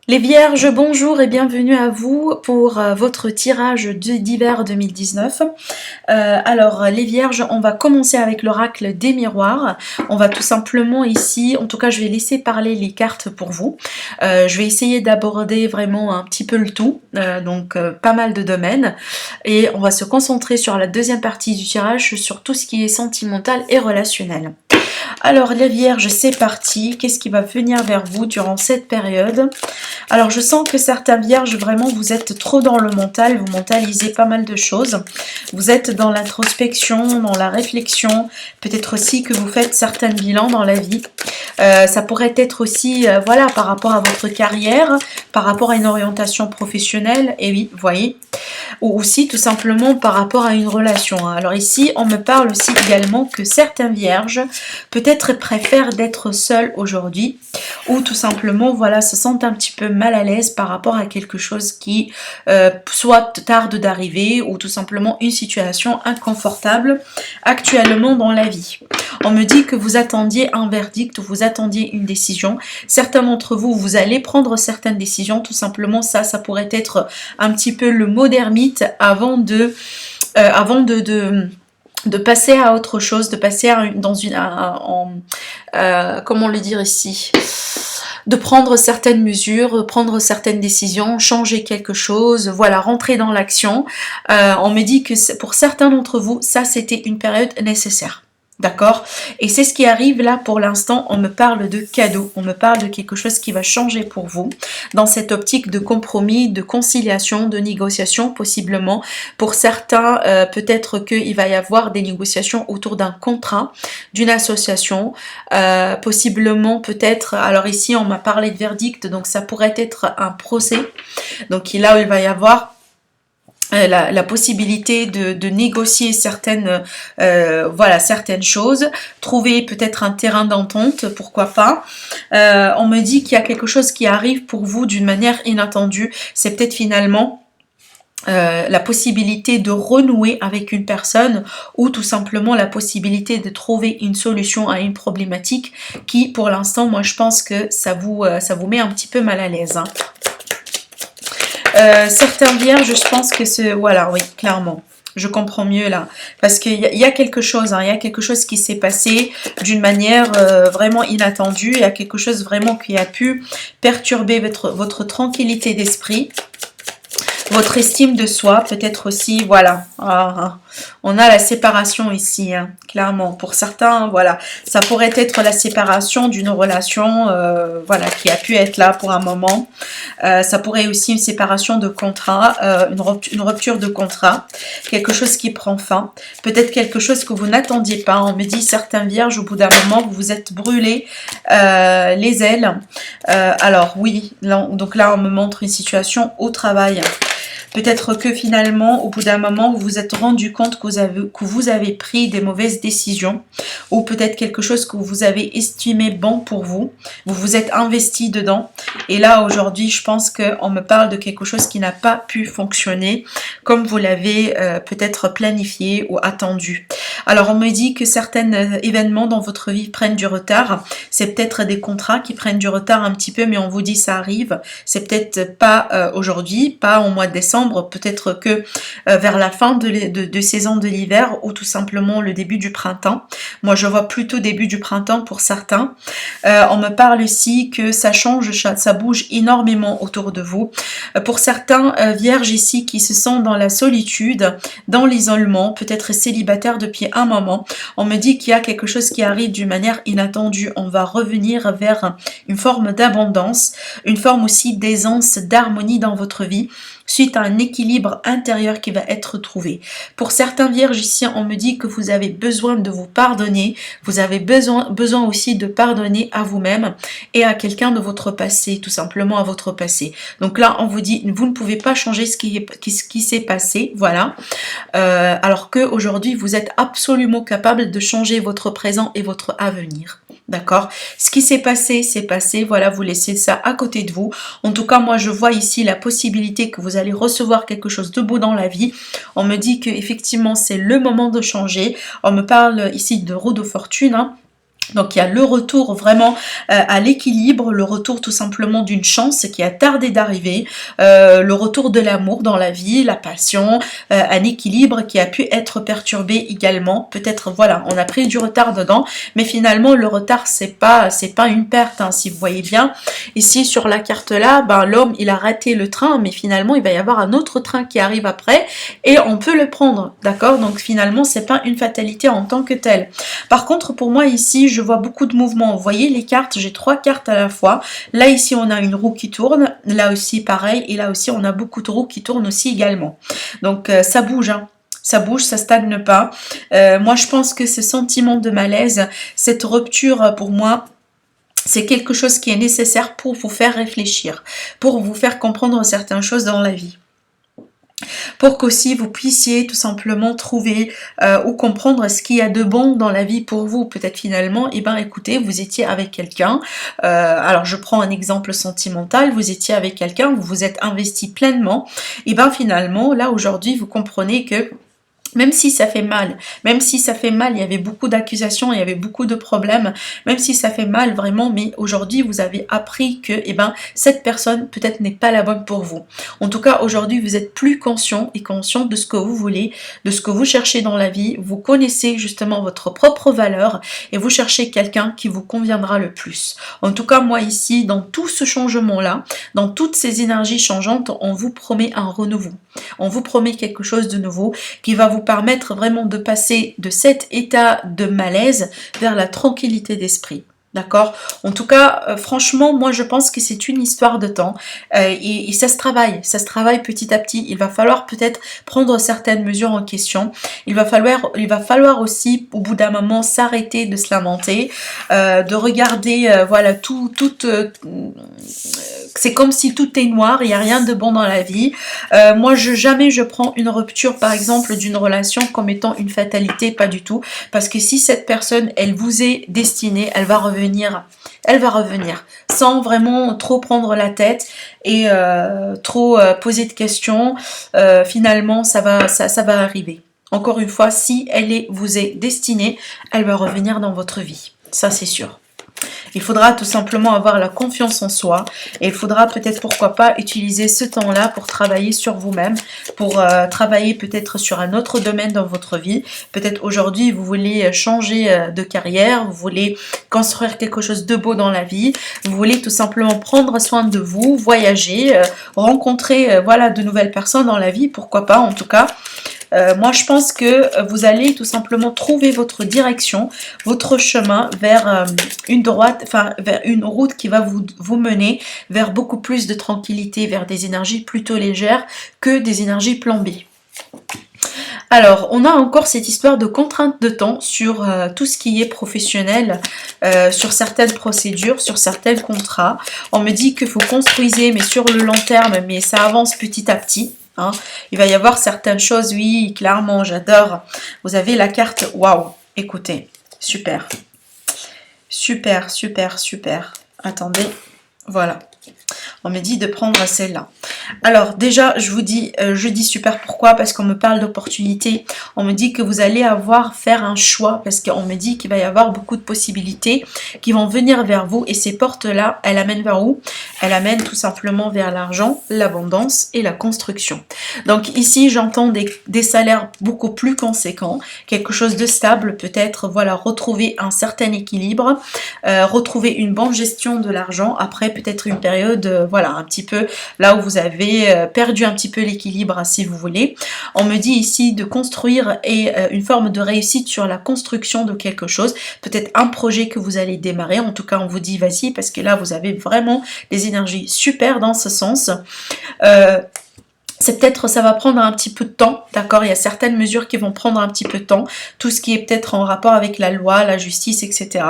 Les Vierges, bonjour et bienvenue à vous pour votre tirage d'hiver 2019. Alors les Vierges, on va commencer avec l'oracle des miroirs. On va tout simplement ici, en tout cas je vais laisser parler les cartes pour vous. Je vais essayer d'aborder vraiment un petit peu le tout, donc pas mal de domaines. Et on va se concentrer sur la deuxième partie du tirage, sur tout ce qui est sentimental et relationnel. Alors les Vierges, c'est parti. Qu'est-ce qui va venir vers vous durant cette période? Alors je sens que certains Vierges, vraiment, vous êtes trop dans le mental, vous mentalisez pas mal de choses. Vous êtes dans l'introspection, dans la réflexion, peut-être aussi que vous faites certains bilans dans la vie. Ça pourrait être aussi, voilà, par rapport à votre carrière, par rapport à une orientation professionnelle, et oui, vous voyez, ou aussi tout simplement par rapport à une relation. Alors ici, on me parle aussi également que certains Vierges peut-être préfèrent d'être seuls aujourd'hui, ou tout simplement, voilà, se sentent un petit peu mal à l'aise par rapport à quelque chose qui soit tarde d'arriver, ou tout simplement une situation inconfortable actuellement dans la vie. On me dit que vous attendiez un verdict, vous attendiez une décision. Certains d'entre vous, vous allez prendre certaines décisions, tout simplement. Ça pourrait être un petit peu le mot d'ermite avant de passer à autre chose, de passer comment le dire ici, de prendre certaines mesures, prendre certaines décisions, changer quelque chose, voilà, rentrer dans l'action. On me dit que pour certains d'entre vous, ça c'était une période nécessaire. D'accord? Et c'est ce qui arrive là pour l'instant. On me parle de cadeau, on me parle de quelque chose qui va changer pour vous dans cette optique de compromis, de conciliation, de négociation possiblement. Pour certains, peut-être qu'il va y avoir des négociations autour d'un contrat, d'une association, possiblement peut-être, alors ici on m'a parlé de verdict, donc ça pourrait être un procès. Donc là où il va y avoir la possibilité de négocier certaines choses, trouver peut-être un terrain d'entente, pourquoi pas. On me dit qu'il y a quelque chose qui arrive pour vous d'une manière inattendue. C'est peut-être finalement la possibilité de renouer avec une personne, ou tout simplement la possibilité de trouver une solution à une problématique qui, pour l'instant, moi je pense que ça vous met un petit peu mal à l'aise, hein. Certains Vierges, je pense que c'est... Voilà, oui, clairement. Je comprends mieux là. Parce qu'il y a quelque chose, hein, il y a quelque chose qui s'est passé d'une manière vraiment inattendue. Il y a quelque chose vraiment qui a pu perturber votre tranquillité d'esprit. Votre estime de soi, peut-être aussi, voilà. On a la séparation ici, hein, clairement. Pour certains, voilà, ça pourrait être la séparation d'une relation, voilà, qui a pu être là pour un moment. Ça pourrait aussi une séparation de contrat, une rupture de contrat, quelque chose qui prend fin. Peut-être quelque chose que vous n'attendiez pas. On me dit, certains Vierges, au bout d'un moment, vous vous êtes brûlé les ailes. Alors oui, donc là, on me montre une situation au travail. Peut-être que finalement, au bout d'un moment, vous vous êtes rendu compte que vous avez pris des mauvaises décisions, ou peut-être quelque chose que vous avez estimé bon pour vous. Vous vous êtes investi dedans. Et là, aujourd'hui, je pense qu'on me parle de quelque chose qui n'a pas pu fonctionner comme vous l'avez peut-être planifié ou attendu. Alors, on me dit que certains événements dans votre vie prennent du retard. C'est peut-être des contrats qui prennent du retard un petit peu, mais on vous dit ça arrive. C'est peut-être pas aujourd'hui, pas au mois de décembre, peut-être que vers la fin de saison de l'hiver, ou tout simplement le début du printemps. Moi, je vois plutôt début du printemps pour certains. On me parle ici que ça change, ça bouge énormément autour de vous. Pour certains Vierges ici qui se sentent dans la solitude, dans l'isolement, peut-être célibataires depuis un moment, on me dit qu'il y a quelque chose qui arrive d'une manière inattendue. On va revenir vers une forme d'abondance, une forme aussi d'aisance, d'harmonie dans votre vie, suite à un équilibre intérieur qui va être trouvé. Pour certains Vierges ici, on me dit que vous avez besoin de vous pardonner, vous avez besoin aussi de pardonner à vous-même et à quelqu'un de votre passé, tout simplement à votre passé. Donc là, on vous dit, vous ne pouvez pas changer ce qui s'est passé, voilà. Alors qu'aujourd'hui, vous êtes absolument capable de changer votre présent et votre avenir. D'accord? Ce qui s'est passé, voilà, vous laissez ça à côté de vous. En tout cas, moi, je vois ici la possibilité que vous allez recevoir quelque chose de beau dans la vie. On me dit que effectivement c'est le moment de changer. On me parle ici de roue de fortune, hein. Donc il y a le retour vraiment à l'équilibre, le retour tout simplement d'une chance qui a tardé d'arriver, le retour de l'amour dans la vie, la passion, un équilibre qui a pu être perturbé également. Peut-être voilà, on a pris du retard dedans, mais finalement le retard c'est pas une perte, hein, si vous voyez bien. Ici sur la carte là, ben, l'homme il a raté le train, mais finalement il va y avoir un autre train qui arrive après et on peut le prendre, d'accord? Donc finalement c'est pas une fatalité en tant que telle. Par contre pour moi ici je vois beaucoup de mouvements. Vous voyez les cartes, j'ai 3 cartes à la fois. Là ici on a une roue qui tourne, là aussi pareil, et là aussi on a beaucoup de roues qui tournent aussi également. Donc ça bouge, hein. Ça bouge, ça stagne pas. Moi je pense que ce sentiment de malaise, cette rupture pour moi, c'est quelque chose qui est nécessaire pour vous faire réfléchir, pour vous faire comprendre certaines choses dans la vie, pour qu'aussi vous puissiez tout simplement trouver ou comprendre ce qu'il y a de bon dans la vie pour vous. Peut-être finalement, eh ben écoutez, vous étiez avec quelqu'un, alors je prends un exemple sentimental, vous étiez avec quelqu'un, vous vous êtes investi pleinement, et ben finalement, là aujourd'hui, vous comprenez que même si ça fait mal, même si ça fait mal, il y avait beaucoup d'accusations, il y avait beaucoup de problèmes, même si ça fait mal vraiment, mais aujourd'hui vous avez appris que eh ben, cette personne peut-être n'est pas la bonne pour vous. En tout cas aujourd'hui vous êtes plus conscient et conscient de ce que vous voulez, de ce que vous cherchez dans la vie, vous connaissez justement votre propre valeur et vous cherchez quelqu'un qui vous conviendra le plus. En tout cas moi ici, dans tout ce changement-là, dans toutes ces énergies changeantes, on vous promet un renouveau. On vous promet quelque chose de nouveau qui va vous permettre vraiment de passer de cet état de malaise vers la tranquillité d'esprit. D'accord? En tout cas, franchement, moi je pense que c'est une histoire de temps et ça se travaille petit à petit. Il va falloir peut-être prendre certaines mesures en question. Il va falloir aussi, au bout d'un moment, s'arrêter de se lamenter, de regarder, voilà, c'est comme si tout est noir, il n'y a rien de bon dans la vie. Moi, jamais je prends une rupture, par exemple, d'une relation comme étant une fatalité, pas du tout. Parce que si cette personne, elle vous est destinée, elle va revenir, sans vraiment trop prendre la tête et trop poser de questions. Finalement, ça va arriver. Encore une fois, si vous est destinée, elle va revenir dans votre vie. Ça, c'est sûr. Il faudra tout simplement avoir la confiance en soi et il faudra peut-être pourquoi pas utiliser ce temps-là pour travailler sur vous-même, pour travailler peut-être sur un autre domaine dans votre vie. Peut-être aujourd'hui vous voulez changer de carrière, vous voulez construire quelque chose de beau dans la vie, vous voulez tout simplement prendre soin de vous, voyager, rencontrer voilà, de nouvelles personnes dans la vie, pourquoi pas en tout cas. Moi je pense que vous allez tout simplement trouver votre direction, votre chemin vers vers une route qui va vous mener vers beaucoup plus de tranquillité, vers des énergies plutôt légères que des énergies plombées. Alors, on a encore cette histoire de contrainte de temps sur tout ce qui est professionnel, sur certaines procédures, sur certains contrats. On me dit que vous construisez, mais sur le long terme, mais ça avance petit à petit. Hein. Il va y avoir certaines choses, oui, clairement, j'adore. Vous avez la carte, waouh, écoutez, super. Super, super, super. Attendez, voilà. On me dit de prendre celle-là. Alors déjà, je dis super, pourquoi? Parce qu'on me parle d'opportunités. On me dit que vous allez faire un choix parce qu'on me dit qu'il va y avoir beaucoup de possibilités qui vont venir vers vous et ces portes-là, elles amènent vers où? Elles amènent tout simplement vers l'argent, l'abondance et la construction. Donc ici, j'entends des salaires beaucoup plus conséquents, quelque chose de stable peut-être, voilà, retrouver un certain équilibre, retrouver une bonne gestion de l'argent après peut-être une période, voilà, un petit peu là où vous avez perdu un petit peu l'équilibre, si vous voulez. On me dit ici de construire et une forme de réussite sur la construction de quelque chose, peut-être un projet que vous allez démarrer. En tout cas, on vous dit vas-y parce que là, vous avez vraiment des énergies super dans ce sens. C'est peut-être, ça va prendre un petit peu de temps, d'accord? Il y a certaines mesures qui vont prendre un petit peu de temps. Tout ce qui est peut-être en rapport avec la loi, la justice, etc.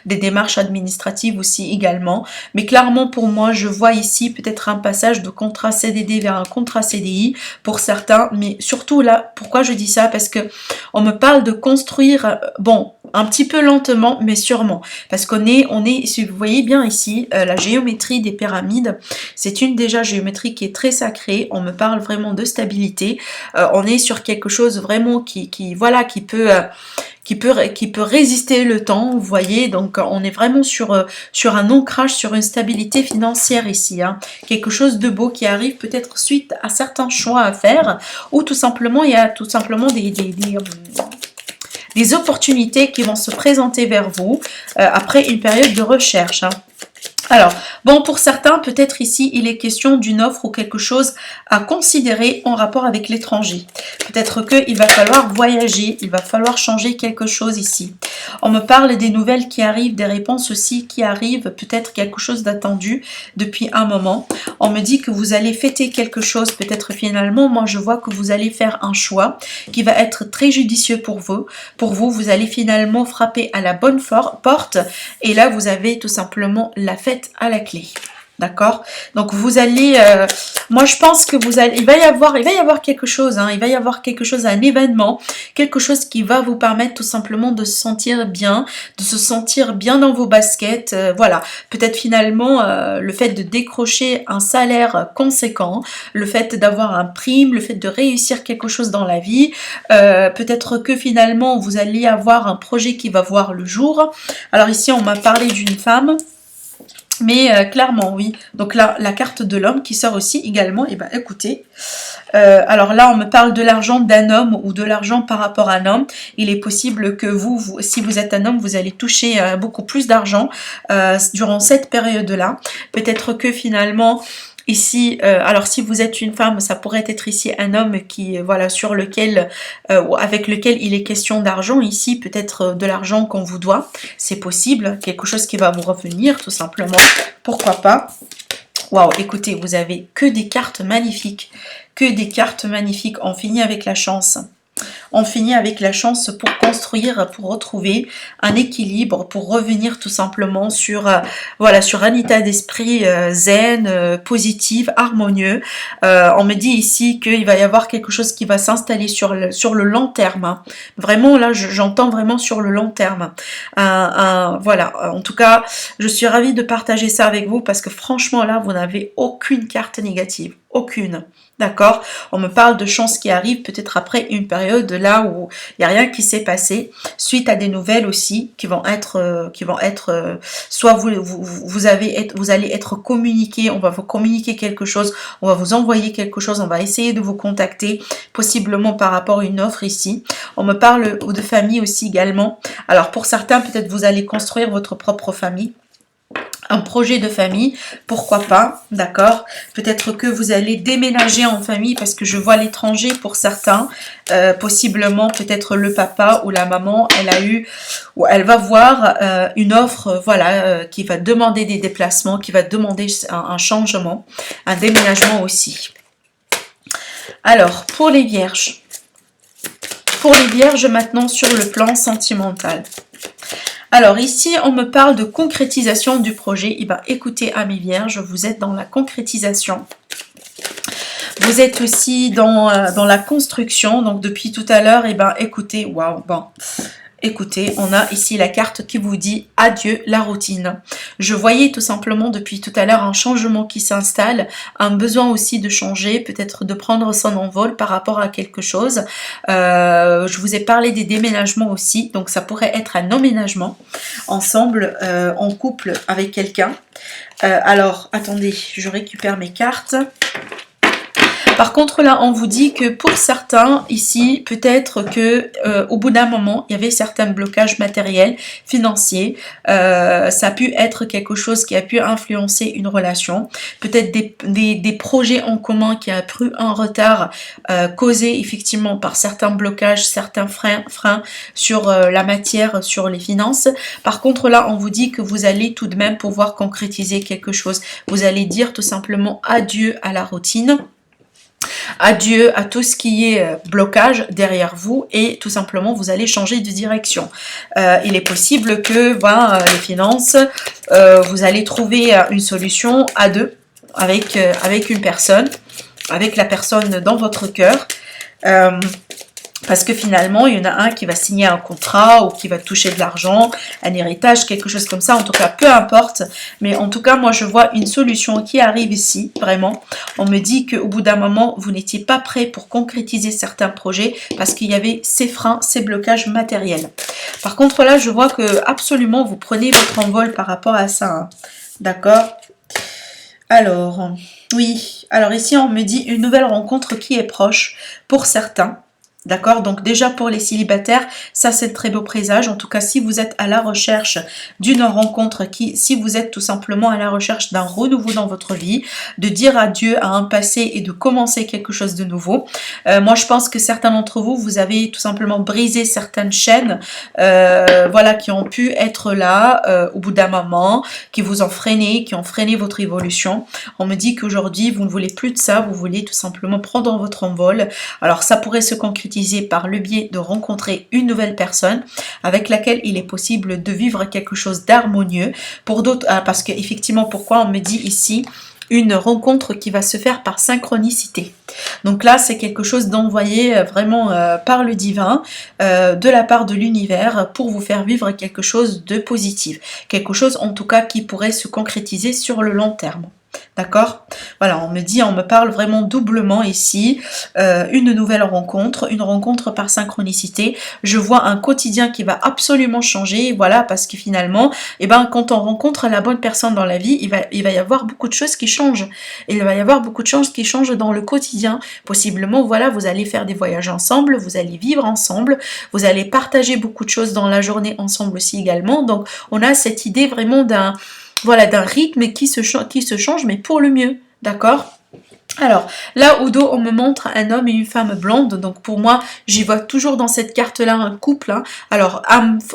Des démarches administratives aussi également. Mais clairement, pour moi, je vois ici peut-être un passage de contrat CDD vers un contrat CDI pour certains. Mais surtout là, pourquoi je dis ça? Parce que on me parle de construire, bon, un petit peu lentement, mais sûrement. Parce qu'on est, si vous voyez bien ici, la géométrie des pyramides, c'est une déjà géométrie qui est très sacrée. On me parle vraiment de stabilité. On est sur quelque chose vraiment qui qui peut résister le temps, vous voyez. Donc on est vraiment sur un ancrage, sur une stabilité financière ici, hein. Quelque chose de beau qui arrive peut-être suite à certains choix à faire, ou tout simplement il y a tout simplement des opportunités qui vont se présenter vers vous après une période de recherche, hein. Alors, bon, pour certains, peut-être ici, il est question d'une offre ou quelque chose à considérer en rapport avec l'étranger. Peut-être qu'il va falloir voyager, il va falloir changer quelque chose ici. On me parle des nouvelles qui arrivent, des réponses aussi qui arrivent, peut-être quelque chose d'attendu depuis un moment. On me dit que vous allez fêter quelque chose, peut-être finalement, moi je vois que vous allez faire un choix qui va être très judicieux pour vous. Vous allez finalement frapper à la bonne porte et là, vous avez tout simplement la fête à la clé. D'accord? Donc vous allez, moi je pense que il va y avoir quelque chose, hein, il va y avoir quelque chose, un événement, quelque chose qui va vous permettre tout simplement de se sentir bien, dans vos baskets, voilà. Peut-être finalement le fait de décrocher un salaire conséquent, le fait d'avoir un prime, le fait de réussir quelque chose dans la vie, peut-être que finalement vous allez avoir un projet qui va voir le jour. Alors ici on m'a parlé d'une femme. Mais clairement, oui. Donc là, la carte de l'homme qui sort aussi également. Et ben, écoutez. Alors là, on me parle de l'argent d'un homme ou de l'argent par rapport à un homme. Il est possible que si vous êtes un homme, vous allez toucher beaucoup plus d'argent durant cette période-là. Peut-être que finalement... Ici, alors si vous êtes une femme, ça pourrait être ici un homme qui, voilà, avec lequel il est question d'argent. Ici, peut-être de l'argent qu'on vous doit. C'est possible, quelque chose qui va vous revenir, tout simplement. Pourquoi pas? Waouh, écoutez, vous avez que des cartes magnifiques. Que des cartes magnifiques. On finit avec la chance. On finit avec la chance pour construire, pour retrouver un équilibre, pour revenir tout simplement sur, voilà, sur un état d'esprit zen, positif, harmonieux. On me dit ici qu'il va y avoir quelque chose qui va s'installer sur le long terme, hein. Vraiment, là, j'entends vraiment sur le long terme. Voilà, en tout cas, je suis ravie de partager ça avec vous parce que franchement, là, vous n'avez aucune carte négative. Aucune. D'accord? On me parle de choses qui arrivent peut-être après une période là où il n'y a rien qui s'est passé, suite à des nouvelles aussi qui vont être soit vous allez être communiqué, on va vous communiquer quelque chose, on va vous envoyer quelque chose, on va essayer de vous contacter, possiblement par rapport à une offre ici. On me parle de famille aussi également. Alors pour certains, peut-être vous allez construire votre propre famille. Un projet de famille, pourquoi pas, d'accord? Peut-être que vous allez déménager en famille parce que je vois l'étranger pour certains, possiblement peut-être le papa ou la maman, elle va voir une offre, voilà, qui va demander des déplacements, qui va demander un changement, un déménagement aussi. Alors, pour les vierges maintenant sur le plan sentimental. Alors ici, on me parle de concrétisation du projet. Et bien, écoutez, amis vierges, vous êtes dans la concrétisation. Vous êtes aussi dans la construction. Donc, depuis tout à l'heure, et ben, écoutez, waouh, bon. Écoutez, on a ici la carte qui vous dit adieu la routine. Je voyais tout simplement depuis tout à l'heure un changement qui s'installe, un besoin aussi de changer, peut-être de prendre son envol par rapport à quelque chose. Je vous ai parlé des déménagements aussi, donc ça pourrait être un emménagement ensemble, en couple avec quelqu'un. Alors, attendez, je récupère mes cartes. Par contre, là, on vous dit que pour certains, ici, peut-être que au bout d'un moment, il y avait certains blocages matériels, financiers. Ça a pu être quelque chose qui a pu influencer une relation. Peut-être des projets en commun qui a pris un retard causé effectivement par certains blocages, certains freins sur la matière, sur les finances. Par contre, là, on vous dit que vous allez tout de même pouvoir concrétiser quelque chose. Vous allez dire tout simplement adieu à la routine. Adieu à tout ce qui est blocage derrière vous et tout simplement vous allez changer de direction. Il est possible que les finances, vous allez trouver une solution à deux avec une personne, avec la personne dans votre cœur. Parce que finalement, il y en a un qui va signer un contrat ou qui va toucher de l'argent, un héritage, quelque chose comme ça. En tout cas, peu importe. Mais en tout cas, moi, je vois une solution qui arrive ici, vraiment. On me dit qu'au bout d'un moment, vous n'étiez pas prêt pour concrétiser certains projets parce qu'il y avait ces freins, ces blocages matériels. Par contre, là, je vois que absolument, vous prenez votre envol par rapport à ça. Hein. D'accord? Alors, oui. Alors ici, on me dit une nouvelle rencontre qui est proche pour certains. D'accord, donc déjà pour les célibataires, ça c'est un très beau présage. En tout cas, si vous êtes à la recherche d'une rencontre, si vous êtes tout simplement à la recherche d'un renouveau dans votre vie, de dire adieu à un passé et de commencer quelque chose de nouveau. Moi, je pense que certains d'entre vous, vous avez tout simplement brisé certaines chaînes, voilà, qui ont pu être là au bout d'un moment, qui vous ont freiné, qui ont freiné votre évolution. On me dit qu'aujourd'hui, vous ne voulez plus de ça, vous voulez tout simplement prendre votre envol. Alors, ça pourrait se concrétiser par le biais de rencontrer une nouvelle personne avec laquelle il est possible de vivre quelque chose d'harmonieux. Pour d'autres, parce que effectivement, pourquoi on me dit ici une rencontre qui va se faire par synchronicité. Donc là, c'est quelque chose d'envoyé vraiment par le divin, de la part de l'univers, pour vous faire vivre quelque chose de positif. Quelque chose en tout cas qui pourrait se concrétiser sur le long terme. D'accord? Voilà, on me parle vraiment doublement ici, une nouvelle rencontre, une rencontre par synchronicité. Je vois un quotidien qui va absolument changer, voilà, parce que finalement, eh ben, quand on rencontre la bonne personne dans la vie, il va y avoir beaucoup de choses qui changent. Il va y avoir beaucoup de choses qui changent dans le quotidien. Possiblement, voilà, vous allez faire des voyages ensemble, vous allez vivre ensemble, vous allez partager beaucoup de choses dans la journée ensemble aussi également. Donc, on a cette idée vraiment d'un rythme qui se change, mais pour le mieux, d'accord? Alors, là au dos, on me montre un homme et une femme blonde. Donc pour moi, j'y vois toujours dans cette carte-là un couple. Hein. Alors,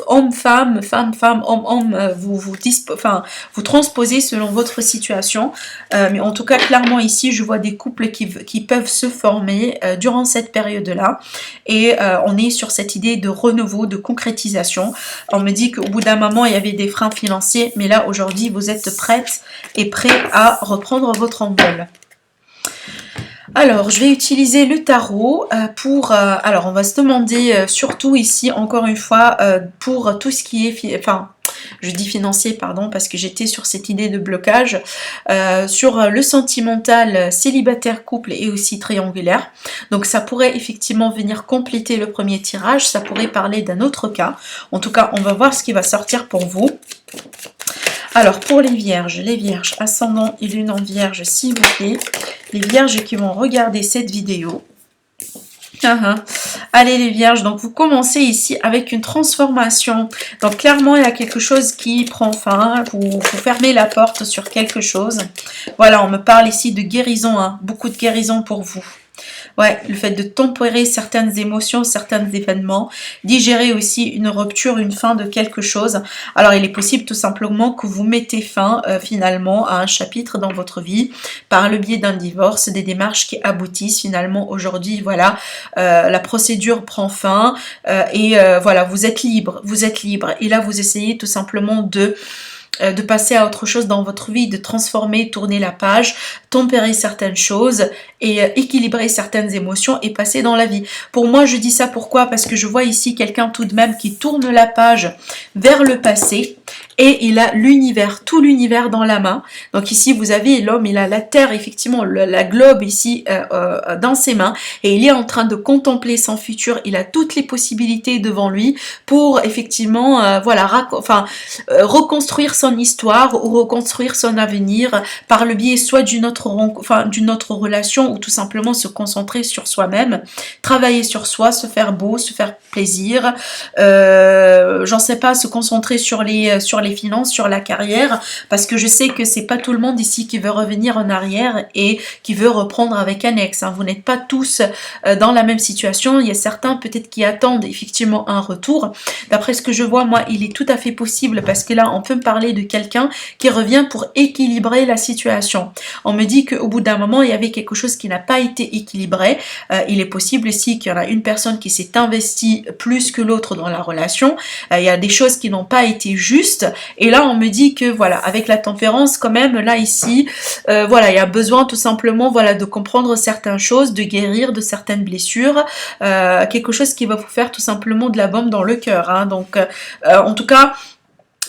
homme-femme, femme-femme, homme-homme, vous transposez selon votre situation. Mais en tout cas, clairement ici, je vois des couples qui peuvent se former durant cette période-là. Et on est sur cette idée de renouveau, de concrétisation. On me dit qu'au bout d'un moment, il y avait des freins financiers. Mais là, aujourd'hui, vous êtes prête et prêt à reprendre votre envol. Alors, je vais utiliser le tarot pour... alors, on va se demander surtout ici, encore une fois, pour tout ce qui est... je dis financier, pardon, parce que j'étais sur cette idée de blocage. Sur le sentimental, célibataire, couple et aussi triangulaire. Donc, ça pourrait effectivement venir compléter le premier tirage. Ça pourrait parler d'un autre cas. En tout cas, on va voir ce qui va sortir pour vous. Alors, pour les vierges, ascendant et lune en vierge, s'il vous plaît, les vierges qui vont regarder cette vidéo. Allez les vierges, donc vous commencez ici avec une transformation. Donc clairement, il y a quelque chose qui prend fin, vous fermez la porte sur quelque chose. Voilà, on me parle ici de guérison, hein, beaucoup de guérison pour vous. Ouais, le fait de tempérer certaines émotions, certains événements, digérer aussi une rupture, une fin de quelque chose. Alors, il est possible tout simplement que vous mettez fin finalement à un chapitre dans votre vie par le biais d'un divorce, des démarches qui aboutissent finalement aujourd'hui. Voilà, la procédure prend fin et voilà, vous êtes libre. Et là, vous essayez tout simplement de passer à autre chose dans votre vie, de transformer, tourner la page, tempérer certaines choses et équilibrer certaines émotions et passer dans la vie. Pour moi, je dis ça pourquoi? Parce que je vois ici quelqu'un tout de même qui tourne la page vers le passé et il a l'univers, tout l'univers dans la main. Donc ici, vous avez l'homme, il a la terre, effectivement, la globe ici dans ses mains et il est en train de contempler son futur. Il a toutes les possibilités devant lui pour effectivement, reconstruire son histoire ou reconstruire son avenir par le biais soit d'une autre relation ou tout simplement se concentrer sur soi-même, travailler sur soi, se faire beau, se faire plaisir, j'en sais pas, se concentrer sur les finances, sur la carrière, parce que je sais que c'est pas tout le monde ici qui veut revenir en arrière et qui veut reprendre avec un ex, hein. Vous n'êtes pas tous dans la même situation, il y a certains peut-être qui attendent effectivement un retour. D'après ce que je vois, moi, il est tout à fait possible, parce que là, on peut me parler de quelqu'un qui revient pour équilibrer la situation. On me dit qu'au bout d'un moment, il y avait quelque chose qui n'a pas été équilibré. Il est possible ici qu'il y en a une personne qui s'est investie plus que l'autre dans la relation. Il y a des choses qui n'ont pas été justes Et là, on me dit que voilà, avec la tempérance, quand même, là, ici, voilà, il y a besoin tout simplement, voilà, de comprendre certaines choses, de guérir de certaines blessures, quelque chose qui va vous faire tout simplement de la baume dans le cœur, hein. Donc, en tout cas,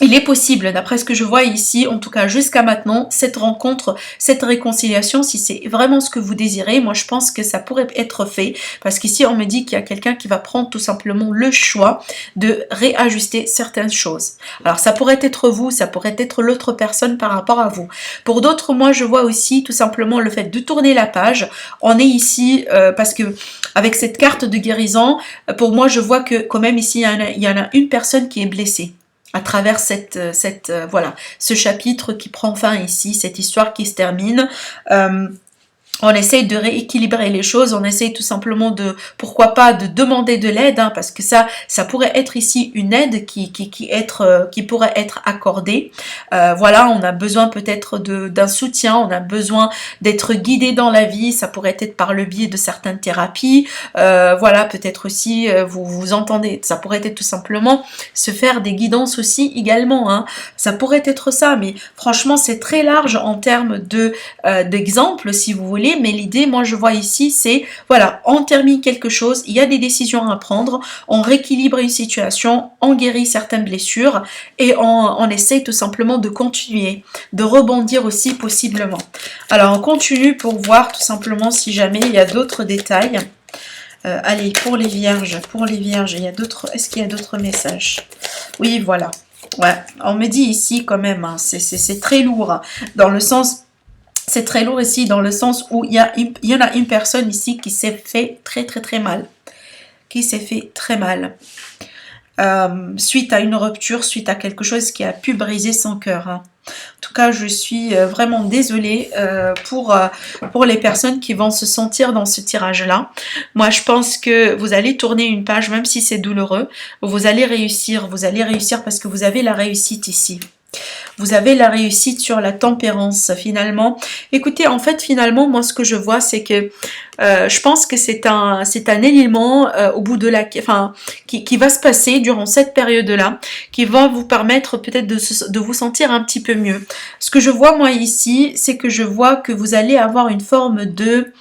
il est possible, d'après ce que je vois ici, en tout cas jusqu'à maintenant, cette rencontre, cette réconciliation, si c'est vraiment ce que vous désirez, moi je pense que ça pourrait être fait, parce qu'ici on me dit qu'il y a quelqu'un qui va prendre tout simplement le choix de réajuster certaines choses. Alors ça pourrait être vous, ça pourrait être l'autre personne par rapport à vous. Pour d'autres, moi je vois aussi tout simplement le fait de tourner la page. On est ici, parce que avec cette carte de guérison, pour moi je vois que quand même ici il y en a une personne qui est blessée à travers voilà, ce chapitre qui prend fin ici, cette histoire qui se termine. On essaye de rééquilibrer les choses, on essaye tout simplement de, pourquoi pas, de demander de l'aide, hein, parce que ça pourrait être ici une aide qui pourrait être accordée. Voilà, on a besoin peut-être d'un soutien, on a besoin d'être guidé dans la vie, ça pourrait être par le biais de certaines thérapies. Voilà, peut-être aussi, vous entendez, ça pourrait être tout simplement se faire des guidances aussi également, hein. Ça pourrait être ça, mais franchement, c'est très large en termes d'exemples, si vous voulez. Mais l'idée, moi je vois ici, c'est voilà, on termine quelque chose, il y a des décisions à prendre, on rééquilibre une situation, on guérit certaines blessures et on essaye tout simplement de continuer, de rebondir aussi possiblement. Alors on continue pour voir tout simplement si jamais il y a d'autres détails. Allez, pour les vierges, il y a d'autres, est-ce qu'il y a d'autres messages? Oui, voilà. Ouais, on me dit ici quand même, hein, c'est très lourd, hein, dans le sens... C'est très lourd ici dans le sens où il y en a une personne ici qui s'est fait très mal. Qui s'est fait très mal. Suite à une rupture, suite à quelque chose qui a pu briser son cœur, hein. En tout cas, je suis vraiment désolée pour les personnes qui vont se sentir dans ce tirage-là. Moi, je pense que vous allez tourner une page, même si c'est douloureux. Vous allez réussir parce que vous avez la réussite ici. Vous avez la réussite sur la tempérance finalement. Écoutez, en fait finalement moi ce que je vois c'est que je pense que c'est un élément au bout de qui va se passer durant cette période-là, qui va vous permettre peut-être de vous sentir un petit peu mieux. Ce que je vois moi ici, c'est que je vois que vous allez avoir une forme de...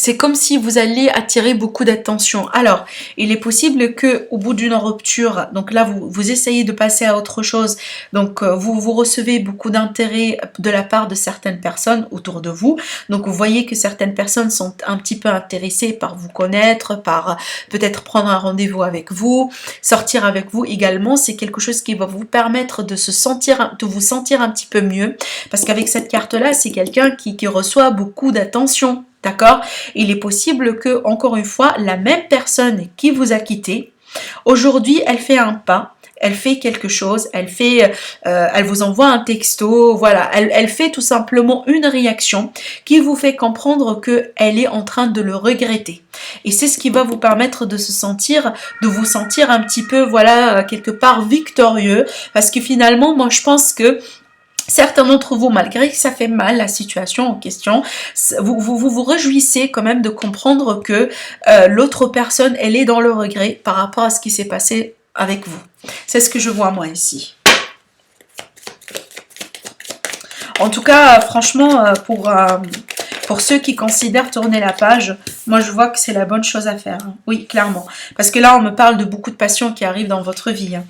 c'est comme si vous alliez attirer beaucoup d'attention. Alors, il est possible que au bout d'une rupture, donc là vous essayez de passer à autre chose, donc vous recevez beaucoup d'intérêt de la part de certaines personnes autour de vous. Donc vous voyez que certaines personnes sont un petit peu intéressées par vous connaître, par peut-être prendre un rendez-vous avec vous, sortir avec vous également. C'est quelque chose qui va vous permettre de vous sentir un petit peu mieux, parce qu'avec cette carte-là, c'est quelqu'un qui reçoit beaucoup d'attention. D'accord? Il est possible que, encore une fois, la même personne qui vous a quitté, aujourd'hui, elle fait un pas, elle fait quelque chose, elle vous envoie un texto, voilà, elle fait tout simplement une réaction qui vous fait comprendre qu'elle est en train de le regretter. Et c'est ce qui va vous permettre de vous sentir un petit peu, voilà, quelque part victorieux, parce que finalement, moi, je pense que certains d'entre vous, malgré que ça fait mal la situation en question, vous réjouissez quand même de comprendre que l'autre personne, elle est dans le regret par rapport à ce qui s'est passé avec vous. C'est ce que je vois moi ici. En tout cas, franchement, pour ceux qui considèrent tourner la page, moi je vois que c'est la bonne chose à faire. Hein. Oui, clairement. Parce que là, on me parle de beaucoup de passion qui arrivent dans votre vie. Hein.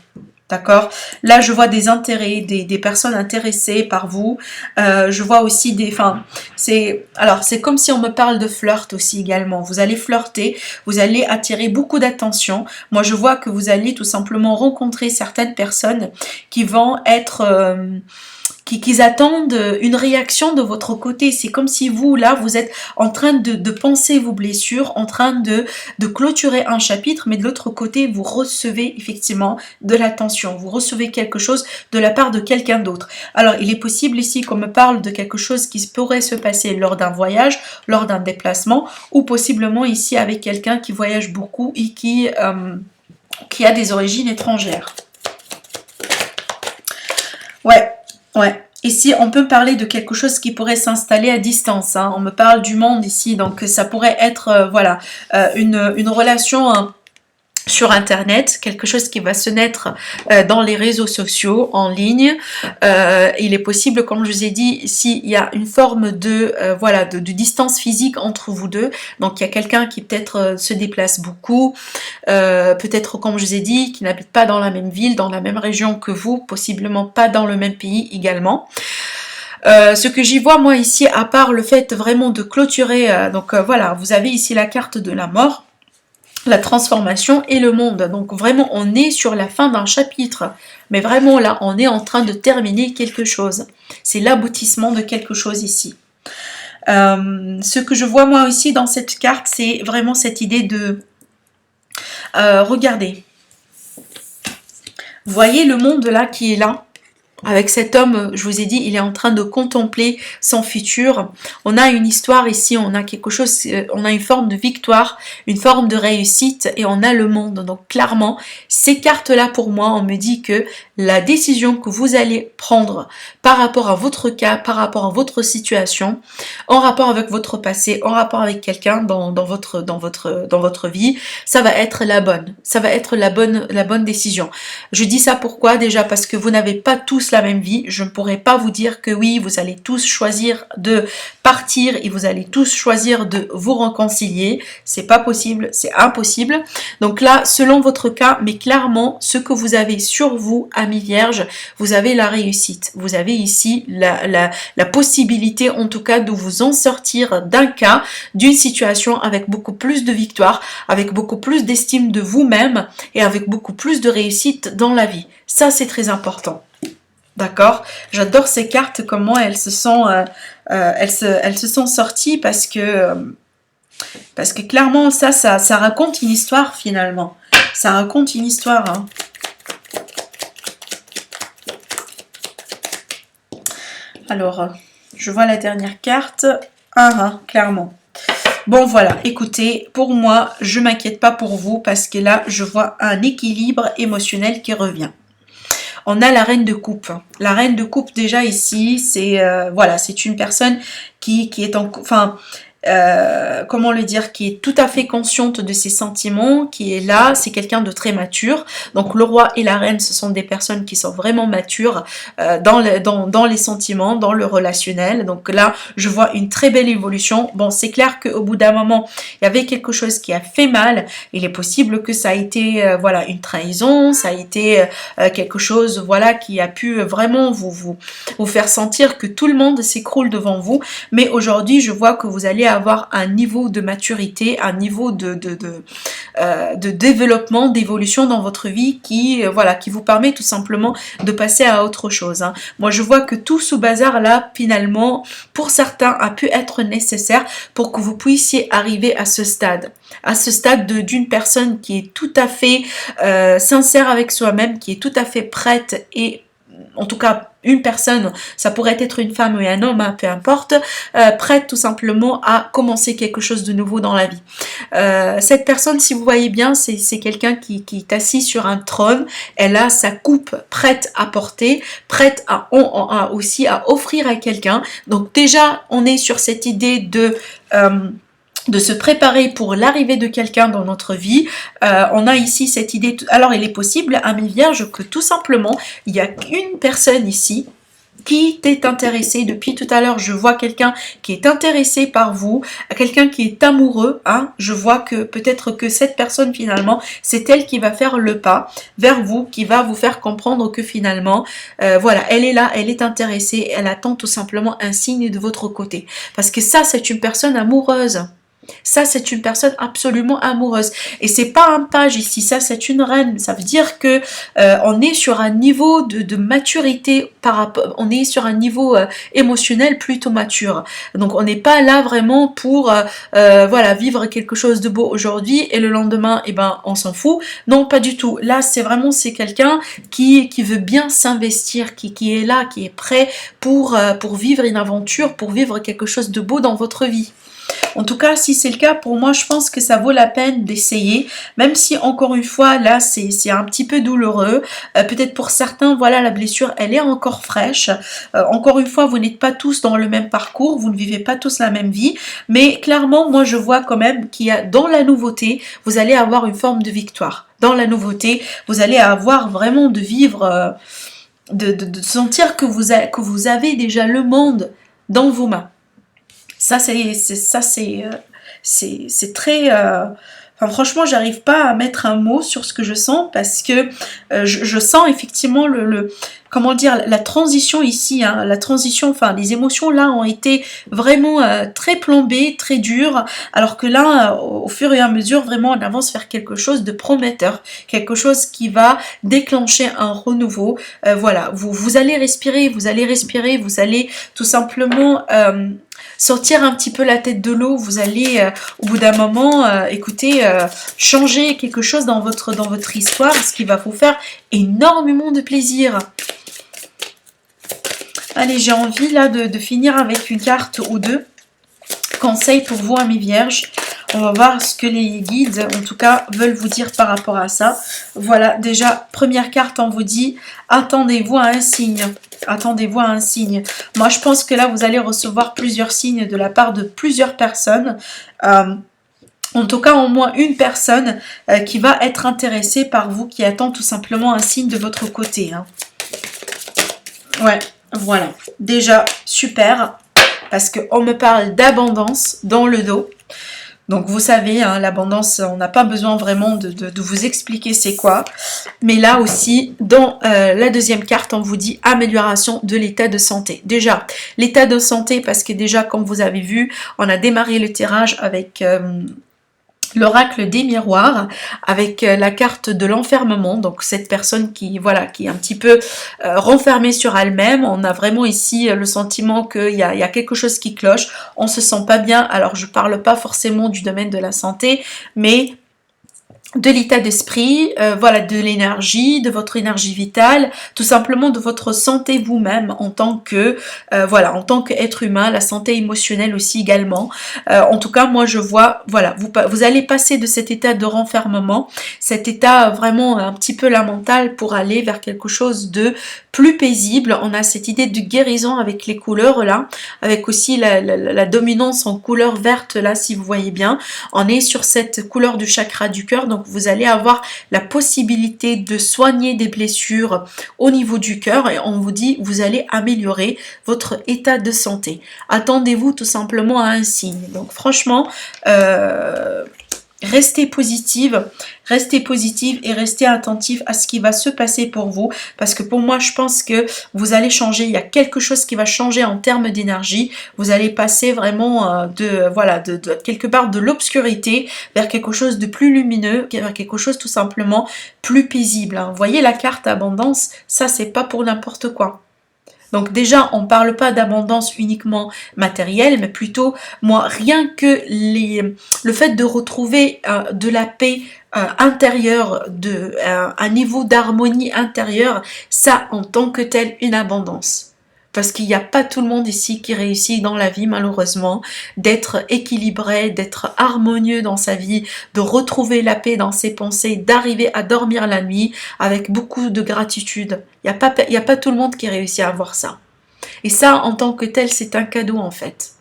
D'accord? Là, je vois des intérêts, des personnes intéressées par vous. Je vois aussi c'est comme si on me parle de flirt aussi également. Vous allez flirter, vous allez attirer beaucoup d'attention. Moi, je vois que vous allez tout simplement rencontrer certaines personnes qui vont être... qu'ils attendent une réaction de votre côté. C'est comme si vous, là, vous êtes en train de penser vos blessures, en train de clôturer un chapitre, mais de l'autre côté, vous recevez effectivement de l'attention. Vous recevez quelque chose de la part de quelqu'un d'autre. Alors, il est possible ici qu'on me parle de quelque chose qui pourrait se passer lors d'un voyage, lors d'un déplacement, ou possiblement ici avec quelqu'un qui voyage beaucoup et qui a des origines étrangères. Ouais. Ici, on peut parler de quelque chose qui pourrait s'installer à distance. Hein. On me parle du monde ici, donc ça pourrait être, une relation sur internet, quelque chose qui va se naître dans les réseaux sociaux, en ligne. Il est possible, comme je vous ai dit, s'il y a une forme de voilà de distance physique entre vous deux, donc il y a quelqu'un qui peut-être se déplace beaucoup, peut-être comme je vous ai dit, qui n'habite pas dans la même ville, dans la même région que vous, possiblement pas dans le même pays également. Ce que j'y vois moi ici, à part le fait vraiment de clôturer, voilà, vous avez ici la carte de la mort, la transformation et le monde. Donc vraiment on est sur la fin d'un chapitre, mais vraiment là on est en train de terminer quelque chose. C'est l'aboutissement de quelque chose ici. Ce que je vois moi aussi dans cette carte, c'est vraiment cette idée de regardez, vous voyez le monde là qui est là. Avec cet homme, je vous ai dit, il est en train de contempler son futur. On a une histoire ici, on a quelque chose, on a une forme de victoire, une forme de réussite et on a le monde. Donc clairement, ces cartes-là pour moi, on me dit que la décision que vous allez prendre par rapport à votre cas, par rapport à votre situation, en rapport avec votre passé, en rapport avec quelqu'un dans votre vie, ça va être la bonne. Ça va être la bonne décision. Je dis ça pourquoi? Déjà parce que vous n'avez pas tous la même vie. Je ne pourrais pas vous dire que oui, vous allez tous choisir de partir et vous allez tous choisir de vous réconcilier. C'est pas possible, c'est impossible. Donc là, selon votre cas, mais clairement, ce que vous avez sur vous, amis vierges, vous avez la réussite. Vous avez ici la possibilité, en tout cas, de vous en sortir d'un cas, d'une situation avec beaucoup plus de victoire, avec beaucoup plus d'estime de vous-même et avec beaucoup plus de réussite dans la vie. Ça, c'est très important. D'accord? J'adore ces cartes, comment elles se sont, elles se sont sorties parce que clairement, ça raconte une histoire finalement. Ça raconte une histoire. Hein. Alors, je vois la dernière carte. Clairement. Bon voilà, écoutez, pour moi, je m'inquiète pas pour vous parce que là, je vois un équilibre émotionnel qui revient. On a la reine de coupe. La reine de coupe déjà ici, c'est voilà, c'est une personne qui est en, enfin, comment le dire, qui est tout à fait consciente de ses sentiments, qui est là, c'est quelqu'un de très mature. Donc le roi et la reine, ce sont des personnes qui sont vraiment matures dans les sentiments, dans le relationnel. Donc là, je vois une très belle évolution. Bon, c'est clair qu'au bout d'un moment, il y avait quelque chose qui a fait mal. Il est possible que ça a été voilà, une trahison, ça a été quelque chose voilà, qui a pu vraiment vous faire sentir que tout le monde s'écroule devant vous. Mais aujourd'hui, je vois que vous allez avoir un niveau de maturité, un niveau de développement, d'évolution dans votre vie qui, voilà, qui vous permet tout simplement de passer à autre chose. Hein. Moi, je vois que tout ce bazar-là, finalement, pour certains, a pu être nécessaire pour que vous puissiez arriver à ce stade d'une personne qui est tout à fait sincère avec soi-même, qui est tout à fait prête et en tout cas une personne, ça pourrait être une femme ou un homme, hein, peu importe, prête tout simplement à commencer quelque chose de nouveau dans la vie. Cette personne, si vous voyez bien, c'est quelqu'un qui est assis sur un trône, elle a sa coupe prête à porter, prête aussi à offrir à quelqu'un. Donc déjà, on est sur cette idée de se préparer pour l'arrivée de quelqu'un dans notre vie. On a ici cette idée, alors il est possible, amis vierges, que tout simplement, il y a qu'une personne ici qui t'est intéressé. Depuis tout à l'heure, je vois quelqu'un qui est intéressé par vous, quelqu'un qui est amoureux. Hein. Je vois que peut-être que cette personne, finalement, c'est elle qui va faire le pas vers vous, qui va vous faire comprendre que finalement, voilà, elle est là, elle est intéressée, elle attend tout simplement un signe de votre côté. Parce que ça, c'est une personne amoureuse. Ça, c'est une personne absolument amoureuse. Et c'est pas un page ici, ça, c'est une reine. Ça veut dire que on est sur un niveau de maturité par rapport, on est sur un niveau émotionnel plutôt mature. Donc, on n'est pas là vraiment pour voilà, vivre quelque chose de beau aujourd'hui et le lendemain, eh ben, on s'en fout. Non, pas du tout. Là, c'est vraiment, c'est quelqu'un qui veut bien s'investir, qui est là, qui est prêt pour vivre une aventure, pour vivre quelque chose de beau dans votre vie. En tout cas, si c'est le cas, pour moi, je pense que ça vaut la peine d'essayer, même si, encore une fois, là, c'est un petit peu douloureux. Peut-être pour certains, voilà, la blessure, elle est encore fraîche. Encore une fois, vous n'êtes pas tous dans le même parcours, vous ne vivez pas tous la même vie, mais clairement, moi, je vois quand même qu'il y a, dans la nouveauté, vous allez avoir une forme de victoire. dans la nouveauté. Vous allez avoir vraiment de vivre, de sentir que vous avez déjà le monde dans vos mains. Ça, c'est très... Enfin, franchement, j'arrive pas à mettre un mot sur ce que je sens parce que je sens effectivement comment dire, la transition ici, hein, la transition, enfin, les émotions là ont été vraiment très plombées, très dures, alors que là, au fur et à mesure, vraiment, on avance vers quelque chose de prometteur, quelque chose qui va déclencher un renouveau. Voilà, vous allez respirer, vous allez tout simplement sortir un petit peu la tête de l'eau, vous allez au bout d'un moment, écoutez, changer quelque chose dans votre histoire, ce qui va vous faire énormément de plaisir. Allez, j'ai envie là de finir avec une carte ou deux. Conseil pour vous, amis vierges. On va voir ce que les guides, en tout cas, veulent vous dire par rapport à ça. Voilà, déjà, première carte, on vous dit, attendez-vous à un signe. Attendez-vous à un signe. Moi, je pense que là, vous allez recevoir plusieurs signes de la part de plusieurs personnes. En tout cas, au moins une personne qui va être intéressée par vous, qui attend tout simplement un signe de votre côté. Hein. Ouais, voilà. Déjà, super. Parce qu'on me parle d'abondance dans le dos. Donc vous savez, hein, l'abondance, on n'a pas besoin vraiment de vous expliquer c'est quoi. Mais là aussi, dans la deuxième carte, on vous dit amélioration de l'état de santé. Déjà, l'état de santé, parce que déjà, comme vous avez vu, on a démarré le tirage avec... l'oracle des miroirs avec la carte de l'enfermement, donc cette personne qui voilà qui est un petit peu renfermée sur elle-même. On a vraiment ici le sentiment qu'il y a quelque chose qui cloche, on se sent pas bien. Alors je parle pas forcément du domaine de la santé, mais de l'état d'esprit, voilà, de l'énergie, de votre énergie vitale, tout simplement de votre santé vous-même en tant que, voilà, en tant qu'être humain, la santé émotionnelle aussi également. En tout cas, moi je vois, voilà, vous allez passer de cet état de renfermement, cet état vraiment un petit peu lamentable pour aller vers quelque chose de plus paisible. On a cette idée de guérison avec les couleurs là, avec aussi la dominance en couleur verte là, si vous voyez bien. On est sur cette couleur du chakra du cœur, donc vous allez avoir la possibilité de soigner des blessures au niveau du cœur et on vous dit vous allez améliorer votre état de santé. Attendez-vous tout simplement à un signe. Donc franchement, restez positive et restez attentive à ce qui va se passer pour vous, parce que pour moi je pense que vous allez changer, il y a quelque chose qui va changer en termes d'énergie, vous allez passer vraiment de quelque part de l'obscurité vers quelque chose de plus lumineux, vers quelque chose tout simplement plus paisible. Hein. Vous voyez la carte abondance, ça c'est pas pour n'importe quoi. Donc déjà, on ne parle pas d'abondance uniquement matérielle, mais plutôt, moi, rien que le fait de retrouver de la paix intérieure, un niveau d'harmonie intérieure, ça en tant que tel, une abondance. Parce qu'il n'y a pas tout le monde ici qui réussit dans la vie, malheureusement, d'être équilibré, d'être harmonieux dans sa vie, de retrouver la paix dans ses pensées, d'arriver à dormir la nuit avec beaucoup de gratitude. Il n'y a pas tout le monde qui réussit à avoir ça. Et ça, en tant que tel, c'est un cadeau en fait.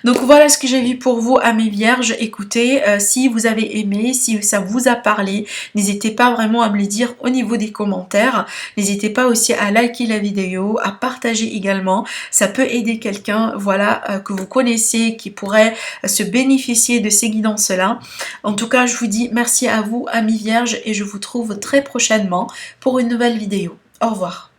Donc voilà ce que j'ai vu pour vous, amis vierges. Écoutez, si vous avez aimé, si ça vous a parlé, n'hésitez pas vraiment à me le dire au niveau des commentaires. N'hésitez pas aussi à liker la vidéo, à partager également. Ça peut aider quelqu'un, voilà, que vous connaissez, qui pourrait se bénéficier de ces guidances-là. En tout cas, je vous dis merci à vous, amis vierges, et je vous trouve très prochainement pour une nouvelle vidéo. Au revoir.